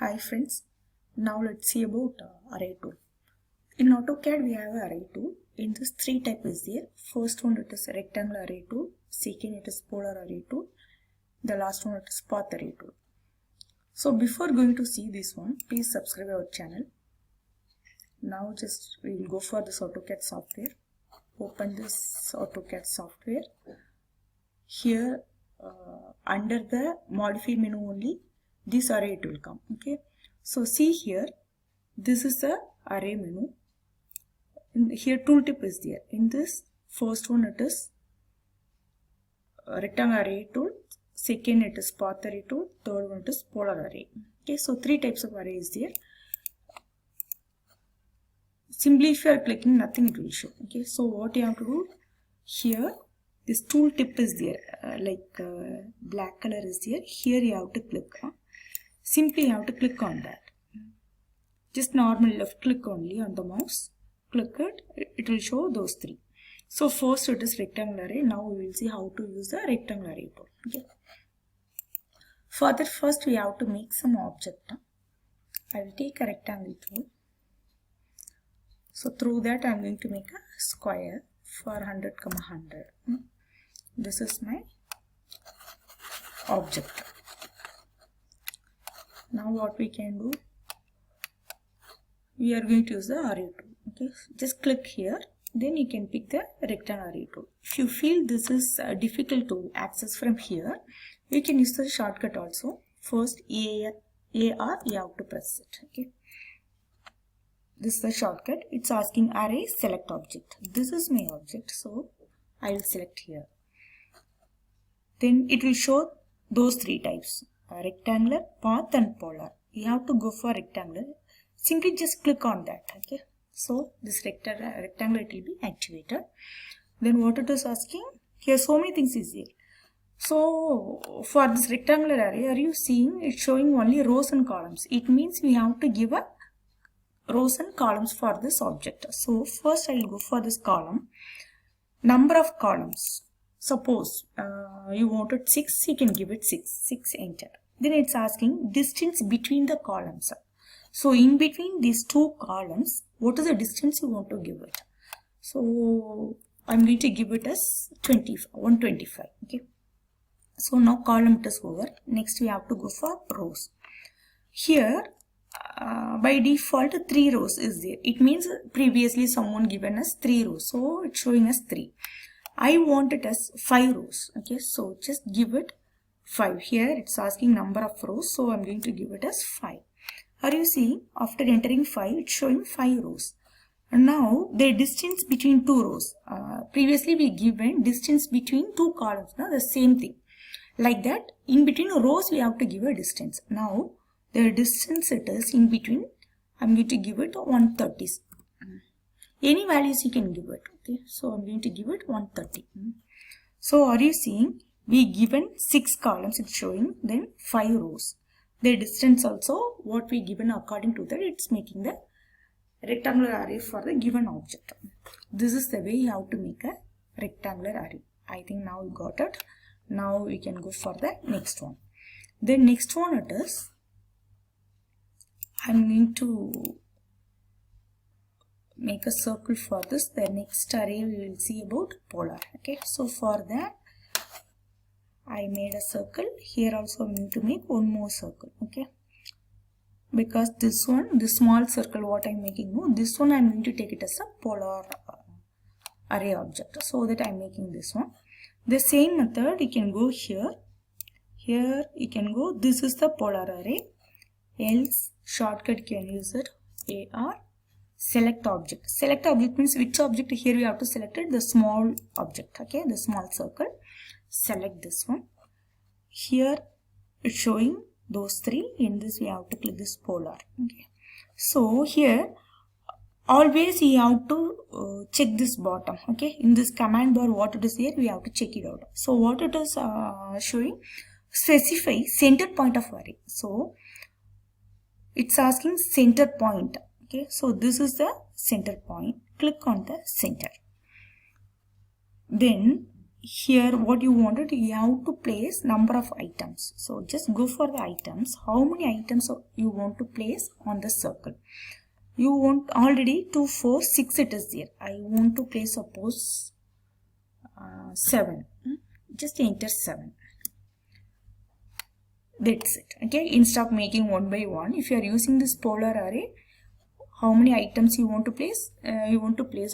Hi friends, now let's see about array tool. In AutoCAD we have array tool. In this three type is there. First one it is rectangle array tool, second it is polar array tool, the last one it is path array tool. So before going to see this one, please subscribe our channel. Now just we will go for this AutoCAD software. Open this AutoCAD software. Here under the modify menu only this array it will come. Okay, so see here, this is the array menu. Here tooltip is there. In this first one it is rectangle array tool, second it is path array tool, third one it is polar array. Okay, so three types of array is there. Simply if you are clicking, nothing it will show. Okay, so what you have to do here, this tooltip is there, black color is there. Here you have to click. Simply you have to click on that. Just normal left click only on the mouse. Click it, it will show those three. So first it is rectangle array. Now we will see how to use the rectangle array tool. Okay. For that first we have to make some object. I will take a rectangle tool. So through that I am going to make a square for 100, 100. This is my object. Now what we can do, we are going to use the array tool. Okay, just click here, then you can pick the rectangle array tool. If you feel this is difficult to access from here, you can use the shortcut also. First AR you have to press it. Okay, this is the shortcut. It's asking array select object. This is my object, so I will select here. Then it will show those three types: rectangular, path and polar. You have to go for rectangular. Simply just click on that. Okay, so this rectangular it will be activated. Then what it is asking here, so many things is there. So for this rectangular array, are you seeing it's showing only rows and columns? It means we have to give a rows and columns for this object. So first I will go for this column. Number of columns, suppose you wanted 6, you can give it 6, enter. Then it's asking distance between the columns. So in between these two columns, what is the distance you want to give it? So I'm going to give it as 125. Okay, so now column it is over. Next we have to go for rows. Here by default 3 rows is there. It means previously someone given us 3 rows, so it's showing us 3. I want it as 5 rows. Okay, so just give it 5. Here it's asking number of rows, so I'm going to give it as 5. Are you seeing, after entering 5, it's showing 5 rows. And now the distance between 2 rows. Previously we given distance between 2 columns. Now the same thing. Like that, in between rows we have to give a distance. Now the distance it is in between, I'm going to give it 130. Any values you can give it. Okay, so I'm going to give it 130. So are you seeing, we given 6 columns it's showing, then 5 rows. The distance also what we given according to that, it's making the rectangular array for the given object. This is the way you have to make a rectangular array. I think now you got it. Now we can go for the next one. The next one it is, I'm going to make a circle for this. The next array we will see about polar. Okay, so for that I made a circle. Here also I'm going to make one more circle. Okay, because this one, this small circle what I'm making, no, this one I'm going to take it as a polar array object, so that I'm making this one. The same method you can go here. Here you can go, this is the polar array, else shortcut can use it, AR select object. Select object means which object. Here we have to select it, the small object. Okay, the small circle. Select this one. Here it's showing those three. In this we have to click this polar. Okay, so here always you have to check this bottom. Okay, in this command bar what it is here, we have to check it out. So what it is showing, specify center point of array. So it's asking center point. Okay, so this is the center point. Click on the center. Then here what you wanted, you have to place number of items. So just go for the items. How many items you want to place on the circle? You want already 2, 4, 6 it is there. I want to place suppose 7. Just enter 7. That's it. Okay, instead of making one by one, if you are using this polar array, how many items you want to place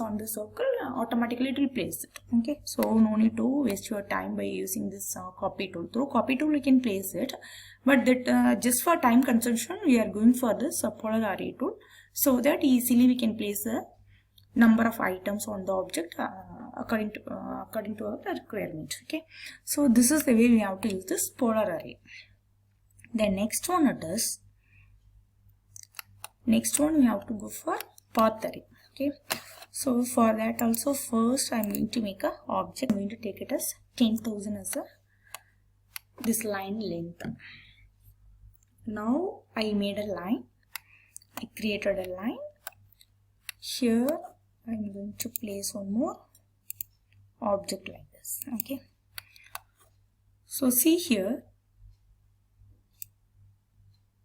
on the circle, automatically it will place it. Okay, so no need to waste your time by using this copy tool. Through copy tool you can place it, but that just for time consumption we are going for this polar array tool, so that easily we can place the number of items on the object according to our requirement. Okay, so this is the way we have to use this polar array. The next one we have to go for path array. Okay, so for that also, first I am going to make a object. I am going to take it as 10,000 as this line length. Now I made a line, I created a line. Here I am going to place one more object like this. Okay, so see here,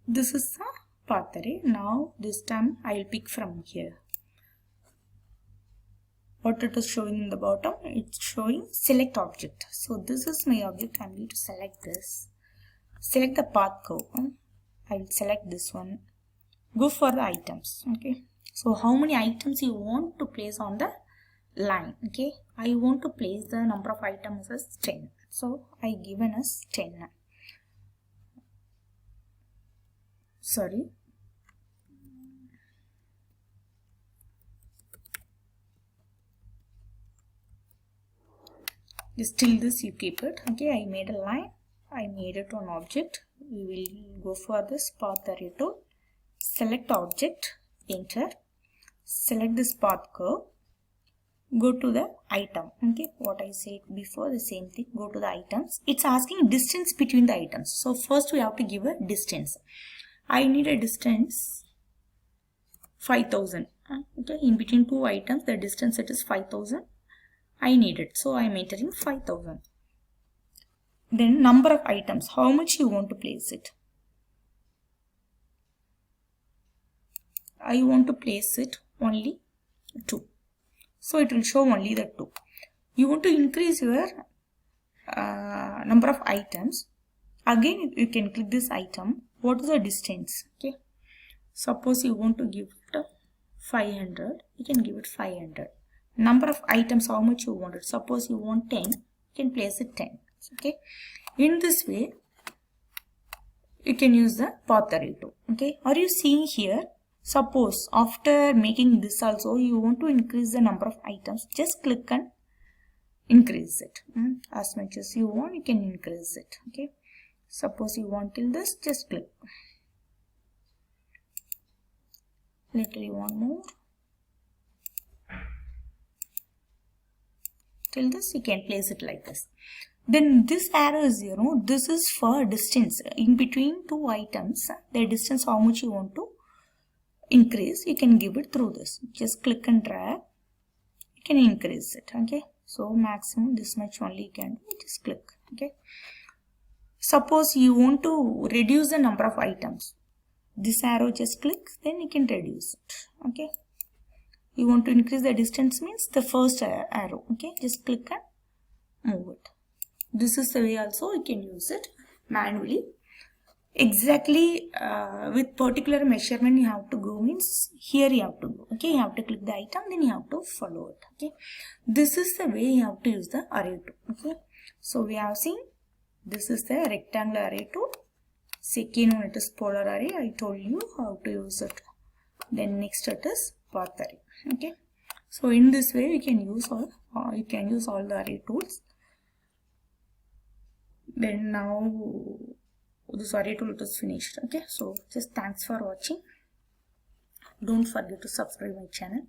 this is the path array. Now this time I will pick from here. What it is showing in the bottom, it's showing select object. So this is my object. I'm going to select this. Select the path curve. I will select this one. Go for the items. Okay, so how many items you want to place on the line? Okay, I want to place the number of items as 10. So I given as 10. Sorry, just till this you keep it. Okay, I made a line, I made it one object. We will go for this path array tool, select object, enter, select this path curve, go to the item. Okay, what I said before, the same thing, go to the items. It's asking distance between the items. So first we have to give a distance. I need a distance 5,000. Okay, in between two items the distance it is 5,000. I need it, so I am entering 5,000. Then number of items, how much you want to place it? I want to place it only 2. So it will show only the 2. You want to increase your number of items. Again you can click this item. What is the distance? Okay, suppose you want to give it 500, you can give it 500. Number of items, how much you want it? Suppose you want 10, you can place it 10. Okay, in this way you can use the path array tool. Okay, are you seeing here? Suppose after making this also you want to increase the number of items, just click and increase it. As much as you want you can increase it. Okay, suppose you want till this, just click. Literally one more. Till this you can place it like this. Then this arrow is, this is for distance in between two items. The distance how much you want to increase, you can give it through this. Just click and drag, you can increase it. Okay, so maximum this much only you can do, just click. Okay, suppose you want to reduce the number of items, this arrow just click, then you can reduce it. Okay, you want to increase the distance means the first arrow. Okay, just click and move it. This is the way also you can use it manually. Exactly with particular measurement you have to go means here you have to go. Okay, you have to click the item, then you have to follow it. Okay, this is the way you have to use the array tool. Okay, so we have seen this is the rectangular array tool. Second one it is polar array. I told you how to use it. Then next it is path array. Okay, so in this way you can use all the array tools. Then now this array tool is finished. Okay, so just thanks for watching. Don't forget to subscribe my channel.